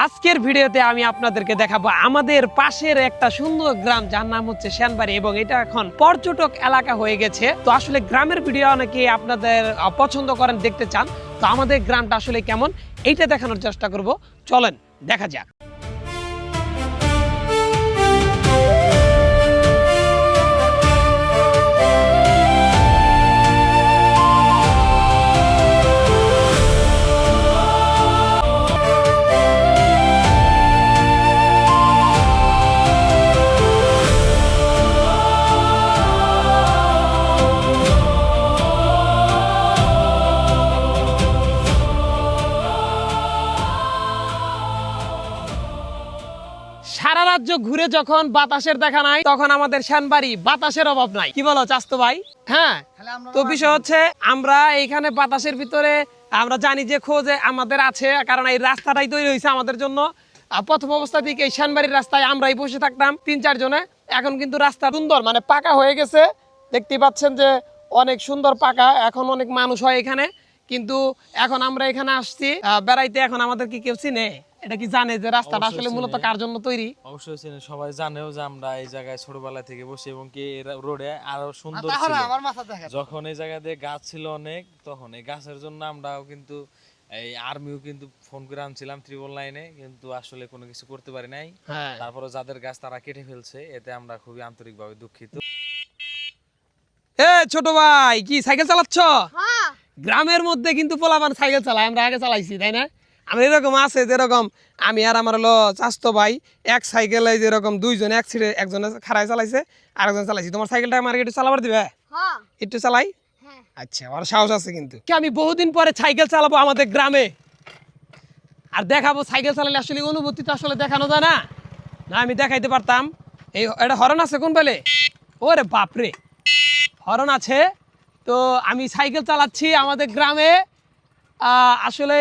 আজকের ভিডিওতে আমি আপনাদেরকে দেখাবো আমাদের পাশের একটা সুন্দর গ্রাম যার নাম হচ্ছে সেনবাড়ি এবং এটা এখন পর্যটক এলাকা হয়ে গেছে। তো আসলে গ্রামের ভিডিও অনেকে আপনাদের পছন্দ করেন, দেখতে চান। তো আমাদের গ্রামটা আসলে কেমন এইটা দেখানোর চেষ্টা করব, চলেন দেখা যাক। সারা রাজ্য ঘুরে যখন বাতাসের দেখা নাই, তখন আমাদের সেনবাড়ি বাতাসের অভাব নাই। কি বলো চাস্তু ভাই? হ্যাঁ, তো বিষয় হচ্ছে আমরা এইখানে বাতাসের ভিতরে আমরা জানি যে খোঁজে আমাদের আছে, কারণ এই রাস্তাটাই তৈরি হয়েছে আমাদের জন্য। প্রথম অবস্থা থেকে এই সেনবাড়ির রাস্তায় আমরাই বসে থাকতাম ৩-৪ জনে। এখন কিন্তু রাস্তা সুন্দর, মানে পাকা হয়ে গেছে। দেখতে পাচ্ছেন যে অনেক সুন্দর পাকা, এখন অনেক মানুষ হয় এখানে। কিন্তু এখন আমরা এখানে আসছি বেড়াইতে, এখন আমাদের কি কেউ চিনে? এটা কি জানে যে রাস্তাটা আসলে মূলত কার জন্য তৈরি? অবশ্যই চিনে, সবাই জানেও যে আমরা এই জায়গায় ছোটবেলা থেকে বসি এবং কি রোডে আরো সুন্দর ছিল। যখন এই জায়গা দিয়ে গাছ ছিল অনেক, তখন এই গাছের জন্য আমরাও কিন্তু এই আর্মিও কিন্তু ফোন করে আনছিলাম 999, কিন্তু আসলে কোনো কিছু করতে পারি নাই। তারপরে যাদের গাছ তারা কেটে ফেলছে, এতে আমরা খুবই আন্তরিকভাবে দুঃখিত। এ ছোট ভাই, কি সাইকেল চালাচ্ছ? গ্রামের মধ্যে কিন্তু পোলাপান সাইকেল চালায়, আমরা আগে চালাইছি, তাই না? আমরা এরকম আছে যেরকম আমি আর আমার হলো চাস্তো ভাই এক সাইকেলে যেরকম দুইজন এক সিটে, একজনে খাড়ায় চালাইছে আর একজন চালাইছি। তোমার সাইকেলটা আমার একটু চালাবার দিবে? একটু চালাই। আচ্ছা, ওর সাহস আছে কিন্তু। আমি বহুদিন পরে সাইকেল চালাবো আমাদের গ্রামে, আর দেখাবো সাইকেল চালালে আসলে অনুভূতি তো আসলে দেখানো যায় না। না আমি দেখাইতে পারতাম। এই এটা হরন আছে কোন বেলে? ওরে বাপরে, হরন আছে। তো আমি সাইকেল চালাচ্ছি আমাদের গ্রামে। আসলে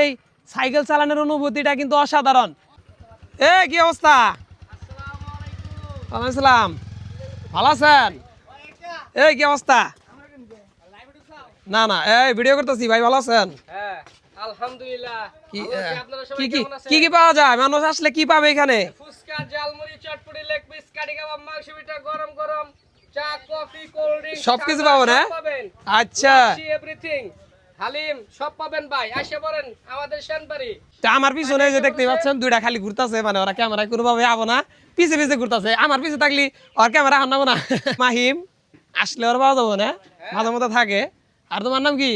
সাইকেল চালানোর অনুভূতিটা কিন্তু অসাধারণ। এ কি অবস্থা? ওয়ালাইকুম আসসালাম, ভালো আছেন? এই কি অবস্থা? না না, এই ভিডিও করতেছি ভাই, ভালো আছেন? হ্যাঁ আলহামদুলিল্লাহ। কি কি কি কি পাওয়া যায়? মানুষ আসলে কি পাবে এখানে? ফুচকা, ঝালমুড়ি, চটপটি, লেগ পিস, কাঠি কাবাব, মাংস পিঠা, গরম গরম চা, কফি, কোল্ড ড্রিঙ্ক সবকিছু পাবো না? আচ্ছা, এভরিথিং, হালিম সব পাবেন ভাই। আসে পড়েন আমাদের সেনবাড়ি। তা আমার পিছনে যে দেখতে পাচ্ছেন দুইটা খালি ঘুরতেছে, মানে ওরা ক্যামেরায় কোনোভাবে আবো না, পিছে পিছে ঘুরতেছে। আমার পিছে থাকলি ওর ক্যামেরা হান্নাবো না। মাহিম আসলে ওর পাওয়া যাবো না, মাঝে মধ্যে থাকে। আর তোমার নাম কি?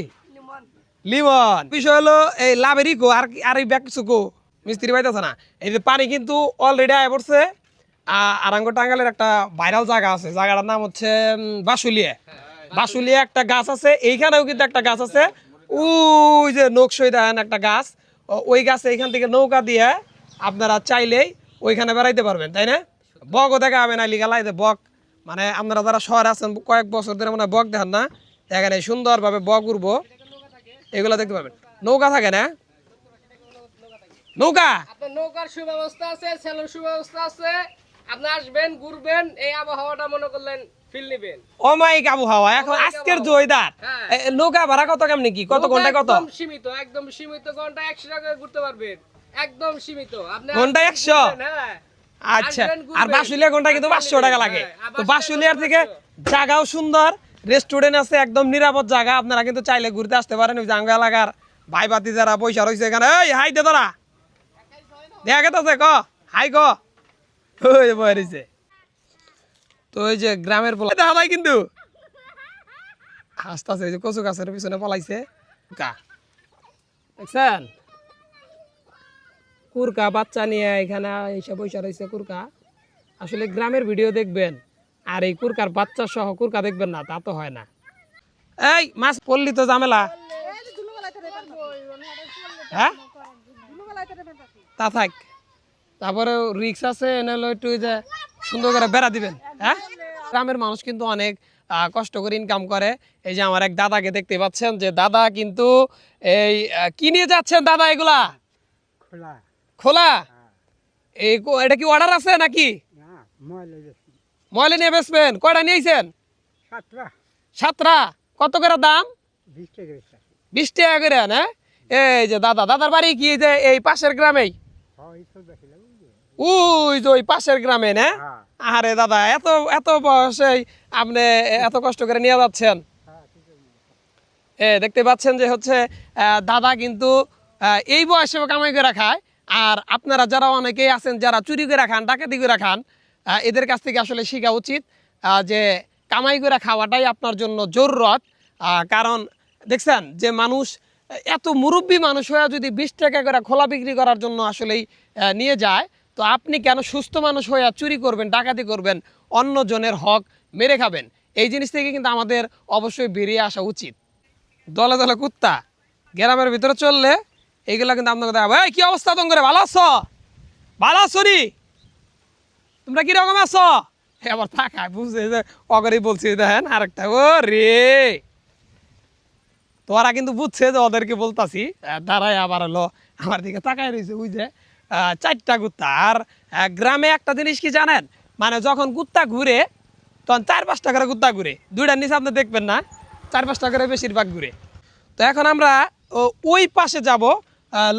লিমন। বিষয় হলো এই লাভেরই কো আর এই ব্যাগ কিছু কো মিস্ত্রি পাইতেছে না। এই যে পানি কিন্তু অলরেডি আয় পড়ছে। আরাঙ্গ টাঙ্গালের একটা ভাইরাল জায়গা আছে, জায়গাটার নাম হচ্ছে বাসুলিয়া। বাসুলিয়া একটা গাছ আছে, এইখানেও কিন্তু একটা গাছ আছে। ওই যে নকশই দেন একটা গাছ, ওই গাছে এইখান থেকে নৌকা দিয়ে আপনারা চাইলেই ওইখানে বেড়াইতে পারবেন, তাই না? বকও দেখা হবে না লিগালাই যে বক, মানে আপনারা যারা শহরে আছেন কয়েক বছর ধরে মনে হয় বক দেখেন না, এখানে সুন্দরভাবে বক উড়বো, এগুলো দেখতে পাবেন। নৌকা থাকে না? নৌকা, আপনার নৌকার সুব্যবস্থা আছে, সেলুন সুব্যবস্থা আছে। আপনি আসবেন, ঘুরবেন, এই আবহাওয়াটা মনে করলেন ফিল নেবেন। অমায়িক আবহাওয়া এখন আজকের যে ওয়েদার। নৌকা ভাড়া কত কেমনি কি, কত ঘন্টায় কত? একদম সীমিত, একদম সীমিত। ঘন্টা 100 টাকা ঘুরতে পারবেন, একদম সীমিত। আপনি ঘন্টা 100? হ্যাঁ। আচ্ছা, আর বাসুলিয়া ঘন্টা কিন্তু 500 টাকা লাগে। তো বাসুলিয়ার থেকে জায়গাও সুন্দর, রেস্টুরেন্ট আছে, একদম নিরাপদ জায়গা। আপনারা কিন্তু চাইলে ঘুরতে আসতে পারেন। ওই জাঙ্গা এলাকার ভাই বাতি যারা পয়সা রয়েছে এখানে, এই হাই দে তোরা, দেখা গেছে ক হাই ক, ওই বয়ে রয়েছে। তো ওই যে গ্রামের পোলা দেখা যায় কিন্তু আস্তে আস্তে, যে কচু গাছের পিছনে পলাইছে দেখছেন, কুরকা বাচ্চা নিয়ে এখানে এসে পয়সা রয়েছে। কুরকা আসলে গ্রামের ভিডিও দেখবেন, আর এই কুরকার বাচ্চা সহ কুরকা দেখবেন না, তা তো হয় না। এই মাছ পড়লি তো ঝামেলা। হ্যাঁ, তা থাক, তারপরে রিক্স আছে, এনে একটু যে সুন্দর করে বেড়া দিবেন। হ্যাঁ, গ্রামের মানুষ কিন্তু অনেক কষ্ট করে ইনকাম করে। এই যে আমার এক দাদাকে দেখতে পাচ্ছেন, যে দাদা কিন্তু এই কি নিয়ে যাচ্ছেন দাদা? এগুলা খোলা, এই এটা কি অর্ডার আছে নাকি? ময়লা নিয়ে বেচবেন? কয়টা নিয়েছেন? 7টা। কত করে দাম? 20 টাকা করে। না, এই যে দাদার বাড়ি কি যে এই পাশের গ্রামেই? ওই যে ওই পাশের গ্রামে না? আরে দাদা, এত এত বয়সে আপনি এত কষ্ট করে নিয়ে যাচ্ছেন। দেখতে পাচ্ছেন যে হচ্ছে দাদা কিন্তু এই বয়সেও কামাই করে খায়। আর আপনারা যারা অনেকেই আছেন যারা চুরি করে খান, ডাকাতি করে খান, এদের কাছ থেকে আসলে শেখা উচিত যে কামাই করে খাওয়াটাই আপনার জন্য জরুরত। কারণ দেখছেন যে মানুষ এত মুরব্বী মানুষ হয়ে যদি 20 টাকা করে খোলা বিক্রি করার জন্য আসলেই নিয়ে যায়, তো আপনি কেন সুস্থ মানুষ হয়ে চুরি করবেন, ডাকাতি করবেন, অন্য জনের হক মেরে খাবেন? এই জিনিস থেকে কিন্তু আমাদের অবশ্যই বেরিয়ে আসা উচিত। দলে দলে কুত্তা গ্রামের ভিতরে চললে এইগুলা কিন্তু আপনার কথা, ভাই কি অবস্থা তোমার, ভালো আছো? ভালো আছো নি? তোমরা কিরকম আছো? আবার থাকায় বুঝছে যে অগরই বলছি, দেখেন আরেকটা, ও রে তোরা কিন্তু বুঝছে যে ওদেরকে বলতাছি, দাঁড়ায় আবার হলো আমার দিকে তাকায় রয়েছে। ওই যে 4টা কুত্তা। আর গ্রামে একটা জিনিস কি জানেন, মানে যখন কুত্তা ঘুরে তখন 4-5টা করে কুত্তা ঘুরে, 2টার নিচে আপনি দেখবেন না, 4-5টা করে বেশিরভাগ ঘুরে। তো এখন আমরা ওই পাশে যাব,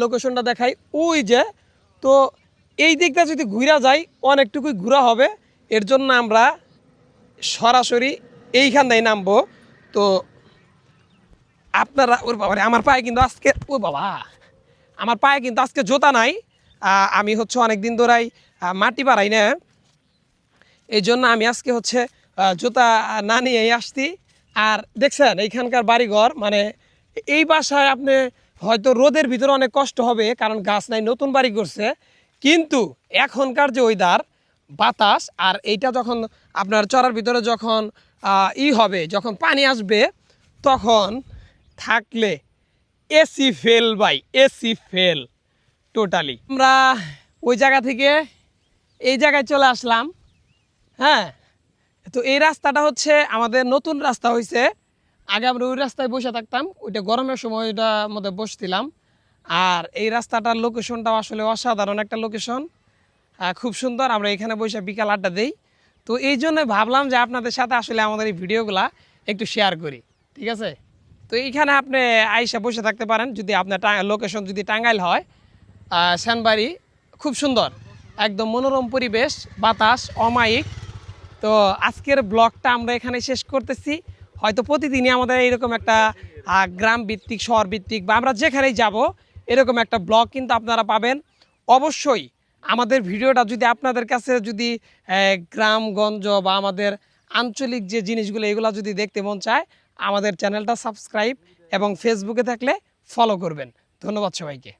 লোকেশনটা দেখাই ওই যে। তো এই দিকটা যদি ঘুরা যায় অনেকটুকুই ঘোরা হবে, এর জন্য আমরা সরাসরি এইখানটাই নামবো। তো আপনারা, ওর বাবা আমার পায়ে কিন্তু আজকে, ও বাবা আমার পায়ে কিন্তু আজকে জুতা নাই। আমি হচ্ছে অনেক দিন ধরেই মাটি পাড়াই না, এই জন্য আমি আজকে হচ্ছে জুতা না নিয়েই আসছি। আর দেখছেন এইখানকার বাড়িঘর, মানে এই বাসায় আপনি হয়তো রোদের ভিতরে অনেক কষ্ট হবে কারণ গাছ নাই, নতুন বাড়ি করছে। কিন্তু এখনকার যে ওয়েদার, বাতাস, আর এইটা যখন আপনার চড়ার ভিতরে যখন হবে, যখন পানি আসবে, তখন থাকলে এসি ফেল ভাই, এসি ফেল টোটালি। আমরা ওই জায়গা থেকে এই জায়গায় চলে আসলাম। হ্যাঁ, তো এই রাস্তাটা হচ্ছে আমাদের নতুন রাস্তা হয়েছে। আগে আমরা ওই রাস্তায় বসে থাকতাম, ওইটা গরমের সময় ওইটার মধ্যে বসছিলাম। আর এই রাস্তাটার লোকেশনটাও আসলে অসাধারণ একটা লোকেশন, খুব সুন্দর। আমরা এখানে বসে বিকাল আড্ডা দিই। তো এই জন্য ভাবলাম যে আপনাদের সাথে আসলে আমাদের এই ভিডিওগুলা একটু শেয়ার করি, ঠিক আছে? তো এইখানে আপনি আইসা বসে থাকতে পারেন যদি আপনার লোকেশন যদি টাঙ্গাইল হয়। সেনবাড়ি খুব সুন্দর, একদম মনোরম পরিবেশ, বাতাস অমায়িক। তো আজকের ব্লগটা আমরা এখানে শেষ করতেছি। হয়তো প্রতিদিনই আমাদের এরকম একটা গ্রাম ভিত্তিক, শহর ভিত্তিক, বা আমরা যেখানেই যাব এরকম একটা ব্লগ কিন্তু আপনারা পাবেন। অবশ্যই আমাদের ভিডিওটা যদি আপনাদের কাছে যদি গ্রামগঞ্জ বা আমাদের আঞ্চলিক যে জিনিসগুলো এগুলো যদি দেখতে মন চায়, আমাদের চ্যানেলটা সাবস্ক্রাইব এবং ফেসবুকে থাকলে ফলো করবেন। ধন্যবাদ সবাইকে।